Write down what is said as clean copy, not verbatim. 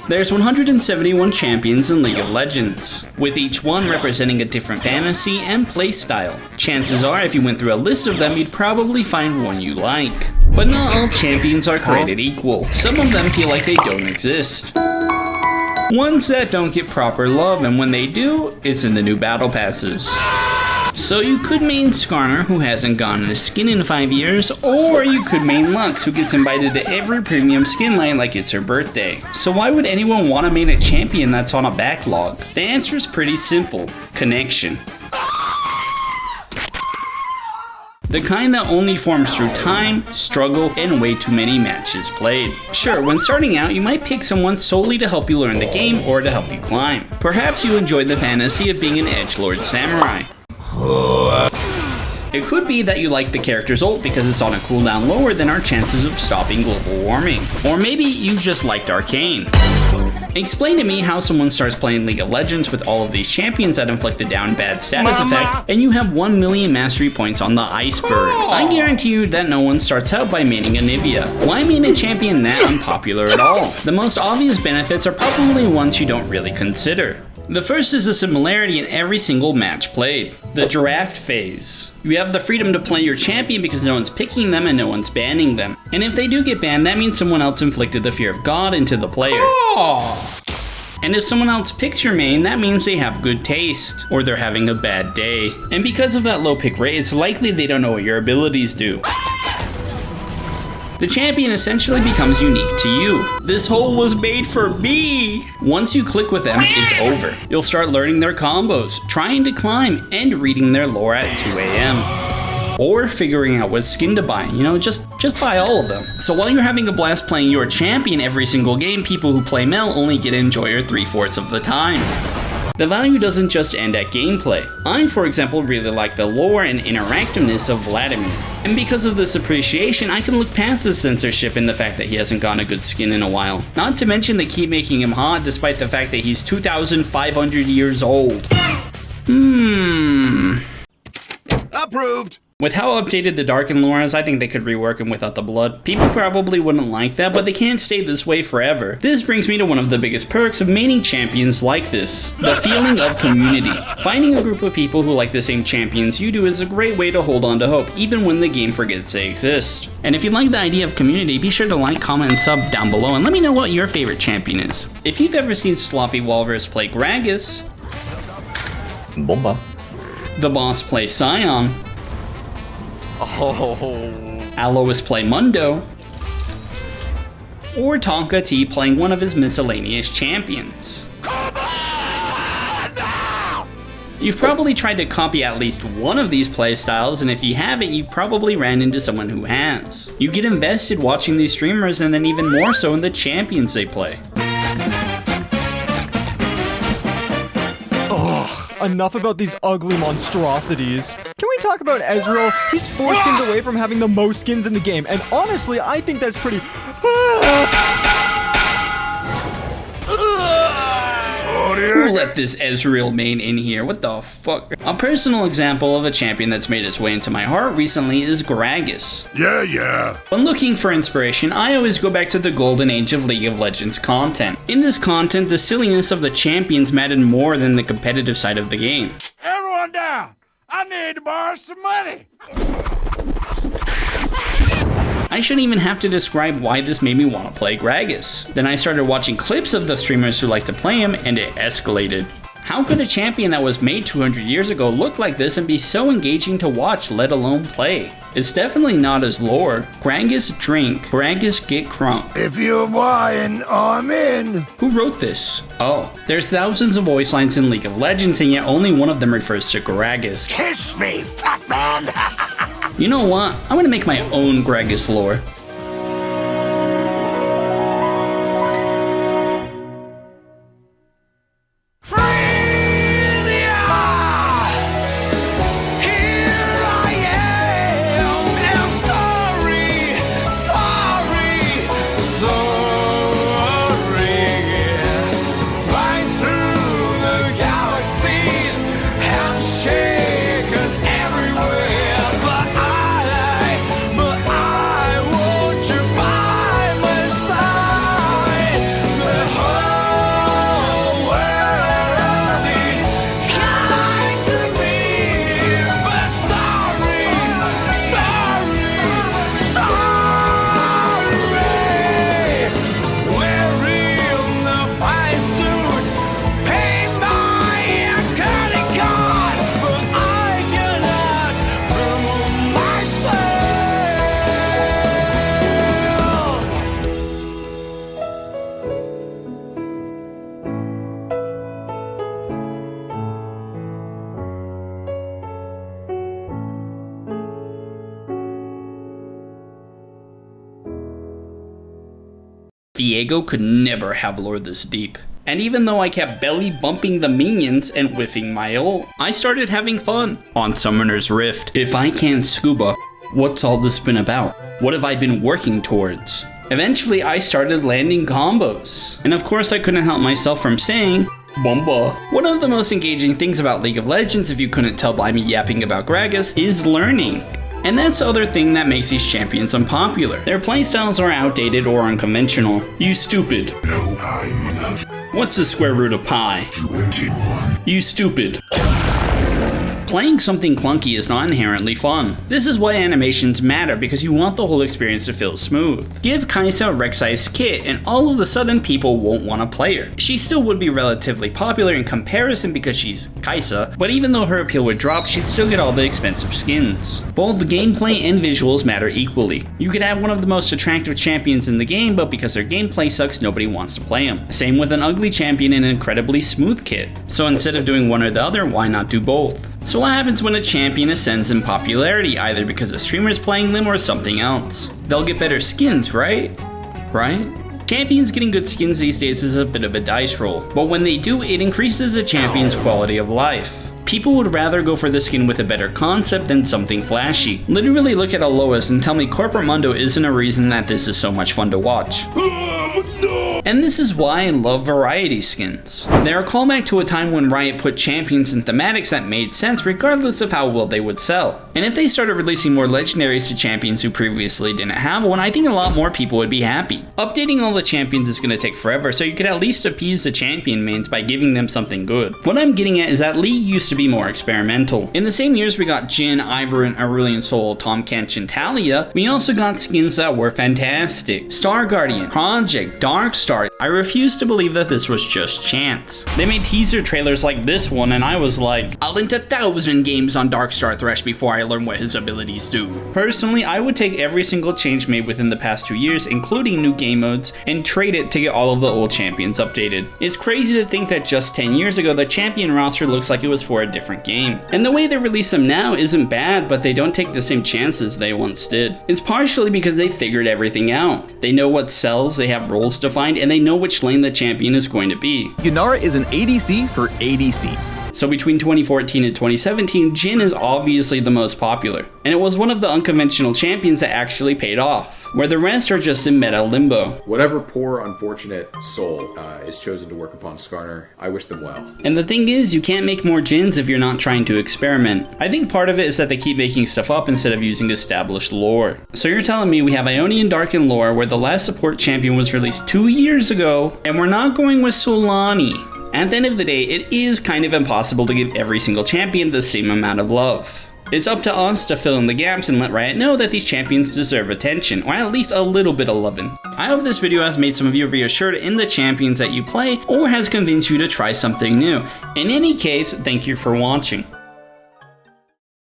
There's 171 champions in League of Legends, with each one representing a different fantasy and playstyle. Chances are, if you went through a list of them, you'd probably find one you like. But not all champions are created equal. Some of them feel like they don't exist. Ones that don't get proper love, and when they do, it's in the new battle passes. So you could main Skarner, who hasn't gotten a skin in 5 years, or you could main Lux, who gets invited to every premium skin line like it's her birthday. So why would anyone want to main a champion that's on a backlog? The answer is pretty simple: connection. The kind that only forms through time, struggle, and way too many matches played. Sure, when starting out, you might pick someone solely to help you learn the game or to help you climb. Perhaps you enjoy the fantasy of being an edgelord samurai. It could be that you like the character's ult because it's on a cooldown lower than our chances of stopping global warming. Or maybe you just liked Arcane. Explain to me how someone starts playing League of Legends with all of these champions that inflict a down bad status effect, and you have 1 million mastery points on the iceberg. I guarantee you that no one starts out by maining a Nivea. Why main a champion that unpopular at all? The most obvious benefits are probably ones you don't really consider. The first is the similarity in every single match played. The draft phase. You have the freedom to play your champion because no one's picking them and no one's banning them. And if they do get banned, that means someone else inflicted the fear of God into the player. And if someone else picks your main, that means they have good taste, or they're having a bad day. And because of that low pick rate, it's likely they don't know what your abilities do. The champion essentially becomes unique to you. This hole was made for me! Once you click with them, it's over. You'll start learning their combos, trying to climb, and reading their lore at 2 AM. Or figuring out what skin to buy, just buy all of them. So while you're having a blast playing your champion every single game, people who play Mel only get to enjoy her 3/4 of the time. The value doesn't just end at gameplay. I, for example, really like the lore and interactiveness of Vladimir. And because of this appreciation, I can look past the censorship and the fact that he hasn't gotten a good skin in a while. Not to mention they keep making him hot despite the fact that he's 2,500 years old. Approved! With how updated the Darken lore is, I think they could rework him without the blood. People probably wouldn't like that, but they can't stay this way forever. This brings me to one of the biggest perks of maining champions like this: the feeling of community. Finding a group of people who like the same champions you do is a great way to hold on to hope, even when the game forgets they exist. And if you like the idea of community, be sure to like, comment, and sub down below, and let me know what your favorite champion is. If you've ever seen Sloppy Walrus play Gragas, Bomba. the boss play Scion, Alois play Mundo, or Tonka T playing one of his miscellaneous champions. You've probably tried to copy at least one of these playstyles, and if you haven't, you probably ran into someone who has. You get invested watching these streamers, and then even more so in the champions they play. Enough about these ugly monstrosities. Can we talk about Ezreal? He's 4 skins away from having the most skins in the game, and honestly, I think that's pretty... Who let this Ezreal main in here? What the fuck? A personal example of a champion that's made its way into my heart recently is Gragas. Yeah. When looking for inspiration, I always go back to the golden age of League of Legends content. In this content, the silliness of the champions mattered more than the competitive side of the game. Everyone down! I need to borrow some money! I shouldn't even have to describe why this made me want to play Gragas. Then I started watching clips of the streamers who like to play him, and it escalated. How could a champion that was made 200 years ago look like this and be so engaging to watch, let alone play? It's definitely not his lore. Gragas drink, Gragas get crunk. If you're buying, I'm in! Who wrote this? Oh, there's thousands of voice lines in League of Legends, and yet only one of them refers to Gragas. Kiss me, fat man! You know what? I'm gonna make my own Gragas lore. Shaken everywhere, but I Viego could never have lore this deep. And even though I kept belly bumping the minions and whiffing my ult, I started having fun. On Summoner's Rift, if I can't scuba, what's all this been about? What have I been working towards? Eventually, I started landing combos. And of course, I couldn't help myself from saying, Bomba. One of the most engaging things about League of Legends, if you couldn't tell by me yapping about Gragas, is learning. And that's the other thing that makes these champions unpopular. Their playstyles are outdated or unconventional. You stupid. No, I'm not. What's the square root of pi? 21. You stupid. Playing something clunky is not inherently fun. This is why animations matter, because you want the whole experience to feel smooth. Give Kai'Sa a Rek'Sai's kit and all of a sudden people won't want to play her. She still would be relatively popular in comparison because she's Kai'Sa, but even though her appeal would drop, she'd still get all the expensive skins. Both the gameplay and visuals matter equally. You could have one of the most attractive champions in the game, but because their gameplay sucks, nobody wants to play them. Same with an ugly champion and an incredibly smooth kit. So instead of doing one or the other, why not do both? So what happens when a champion ascends in popularity, either because a streamer's playing them or something else? They'll get better skins, right? Champions getting good skins these days is a bit of a dice roll, but when they do, it increases a champion's quality of life. People would rather go for the skin with a better concept than something flashy. Literally look at Alois and tell me Corporate Mundo isn't a reason that this is so much fun to watch. And this is why I love variety skins. They're a callback to a time when Riot put champions and thematics that made sense regardless of how well they would sell. And if they started releasing more legendaries to champions who previously didn't have one, I think a lot more people would be happy. Updating all the champions is going to take forever, so you could at least appease the champion mains by giving them something good. What I'm getting at is that League used to be more experimental. In the same years we got Jhin, Ivern, Aurelion Sol, Tahm Kench, and Talia, we also got skins that were fantastic. Star Guardian, Project, Darkstar. I refuse to believe that this was just chance. They made teaser trailers like this one and I was like, I'll enter 1,000 games on Darkstar Thresh before I learn what his abilities do. Personally, I would take every single change made within the past 2 years, including new game modes, and trade it to get all of the old champions updated. It's crazy to think that just 10 years ago, the champion roster looks like it was for a different game. And the way they release them now isn't bad, but they don't take the same chances they once did. It's partially because they figured everything out. They know what sells, they have roles defined, and they know which lane the champion is going to be. Yunara is an ADC for ADCs. So between 2014 and 2017, Jhin is obviously the most popular, and it was one of the unconventional champions that actually paid off, where the rest are just in meta limbo. Whatever poor, unfortunate soul is chosen to work upon Skarner, I wish them well. And the thing is, you can't make more Jhins if you're not trying to experiment. I think part of it is that they keep making stuff up instead of using established lore. So you're telling me we have Ionian Darken lore where the last support champion was released 2 years ago, and we're not going with Solani. At the end of the day, it is kind of impossible to give every single champion the same amount of love. It's up to us to fill in the gaps and let Riot know that these champions deserve attention, or at least a little bit of loving. I hope this video has made some of you reassured in the champions that you play, or has convinced you to try something new. In any case, thank you for watching.